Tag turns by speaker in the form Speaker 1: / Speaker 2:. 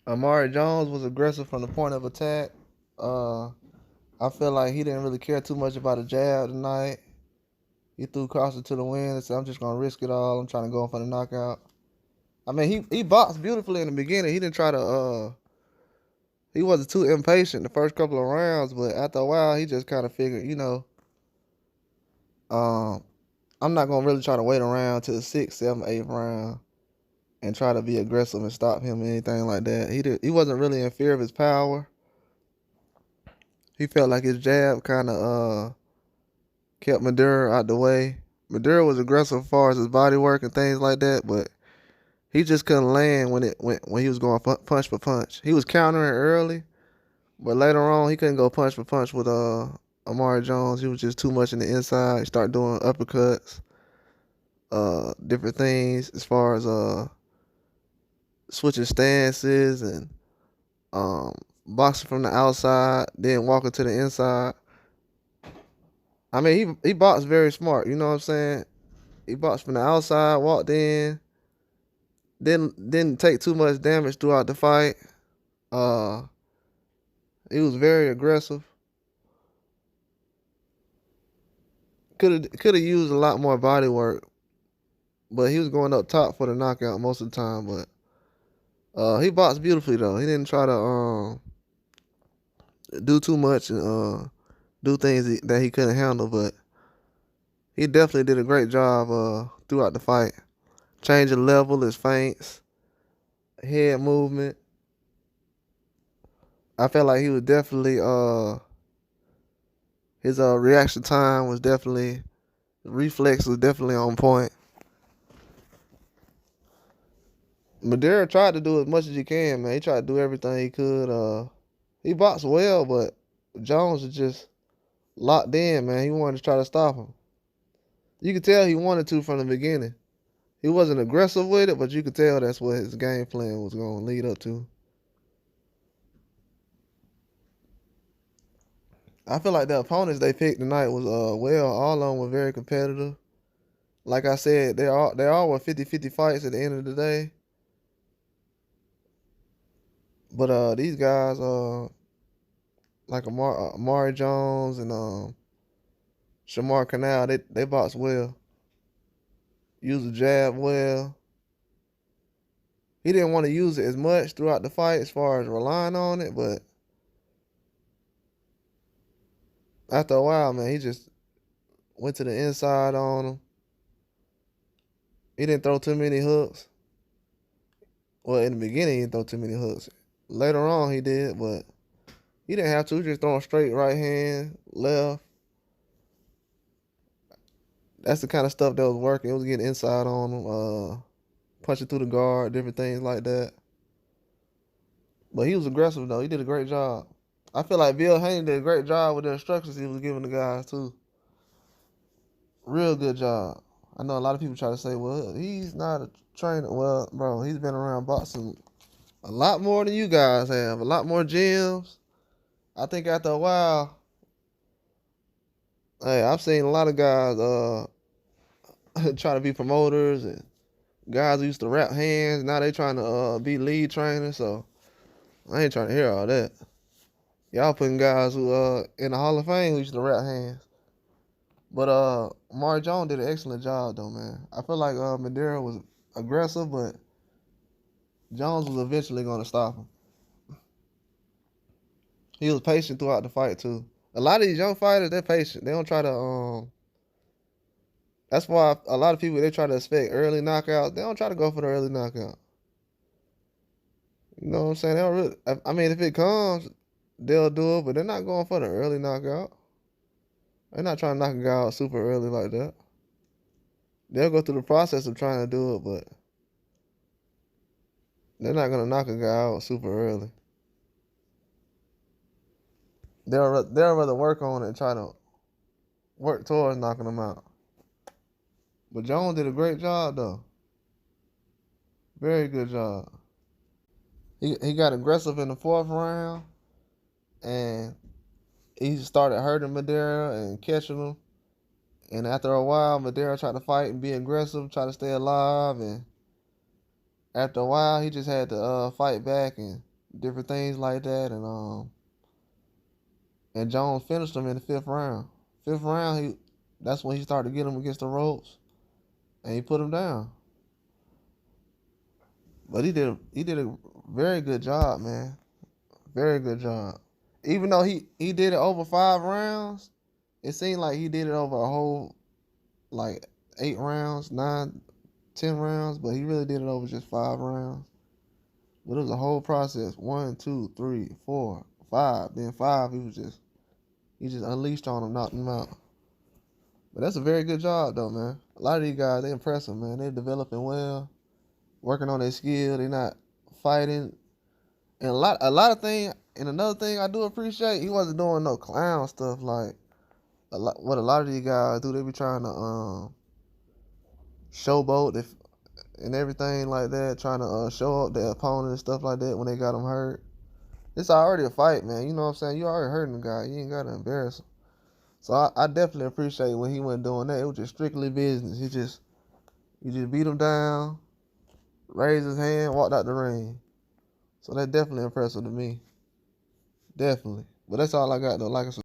Speaker 1: Amari Jones was aggressive from the point of attack. Uh, I feel like he didn't really care too much about a jab tonight. He threw caution to the wind and said, "I'm just gonna risk it all. I'm trying to go for the knockout." I mean, he boxed beautifully in the beginning. He didn't try to. He wasn't too impatient the first couple of rounds, but after a while, he just kind of figured, um, I'm not gonna really try to wait around till the sixth, seventh, eighth round and try to be aggressive and stop him or anything like that. He wasn't really in fear of his power. He felt like his jab kind of kept Madera out the way. Madera was aggressive as far as his body work and things like that, but he just couldn't land when he was going punch for punch. He was countering early, but later on he couldn't go punch for punch with Amari Jones. He was just too much in the inside. He started doing uppercuts, different things as far as switching stances and um boxing from the outside, then walking to the inside. I mean, he boxed very smart. You know what I'm saying? He boxed from the outside, walked in, didn't take too much damage throughout the fight. Uh, he was very aggressive. Could have used a lot more body work, but he was going up top for the knockout most of the time. But he boxed beautifully though. He didn't try to do too much and do things that he couldn't handle. But he definitely did a great job throughout the fight, changing level, his feints, head movement. I felt like he was definitely his reaction time was definitely reflex was definitely on point. Madera tried to do as much as he can, man. He tried to do everything he could. He boxed well, but Jones was just locked in, man. He wanted to try to stop him. You could tell he wanted to from the beginning. He wasn't aggressive with it, but you could tell that's what his game plan was going to lead up to. I feel like the opponents they picked tonight was well, all of them were very competitive. Like I said, they all were 50-50 fights at the end of the day. But these guys, like Amari Jones and Shamar Canal, they box well. Use the jab well. He didn't want to use it as much throughout the fight as far as relying on it, but after a while, man, he just went to the inside on him. He didn't throw too many hooks. Well, in the beginning, he didn't throw too many hooks. Later on, he did, but he didn't have to. He just throwing straight right hand, left. That's the kind of stuff that was working. It was getting inside on him, punching through the guard, different things like that. But he was aggressive though. He did a great job. I feel like Bill Haney did a great job with the instructions he was giving the guys too. Real good job. I know a lot of people try to say, well, he's not a trainer. Well, bro, he's been around boxing a lot more than you guys have. A lot more gyms. I think after a while, hey, I've seen a lot of guys try to be promoters and guys who used to rap hands. Now they trying to be lead trainers. So I ain't trying to hear all that. Y'all putting guys who in the Hall of Fame who used to rap hands. But Amari Jones did an excellent job though, man. I feel like Madera was aggressive, but Jones was eventually gonna stop him. He was patient throughout the fight too. A lot of these young fighters, they're patient. They don't try to that's why a lot of people they try to expect early knockouts. They don't try to go for the early knockout. You know what I'm saying? They don't really, I mean, if it comes, they'll do it, but they're not going for the early knockout. They're not trying to knock a guy out super early like that. They'll go through the process of trying to do it, but they're not gonna knock a guy out super early. They'll rather work on it and try to work towards knocking him out. But Jones did a great job though. Very good job. He got aggressive in the fourth round and he started hurting Madera and catching him. And after a while, Madera tried to fight and be aggressive, try to stay alive. And after a while, he just had to fight back. And different things like that, and Jones finished him in the 5th round. 5th round, that's when he started to get him against the ropes, and he put him down. But he did a very good job, man. Very good job. Even though he did it over 5 rounds, it seemed like he did it over a whole like 8 rounds, 9, 10 rounds, but he really did it over just 5 rounds. But it was a whole process. 1, 2, 3, 4, 5. Then 5, he just unleashed on him, knocked him out. But that's a very good job though, man. A lot of these guys, they impressive, man. They're developing well, working on their skill. They're not fighting. And a lot of things. And another thing I do appreciate, he wasn't doing no clown stuff like what a lot of these guys do. They be trying to showboat and everything like that, trying to show up their opponent and stuff like that when they got them hurt. It's already a fight, man. You know what I'm saying? You already hurting the guy. You ain't got to embarrass him. So I definitely appreciate when he wasn't doing that. It was just strictly business. He just beat him down, raised his hand, walked out the ring. So that's definitely impressive to me. Definitely. But that's all I got though. Like I said.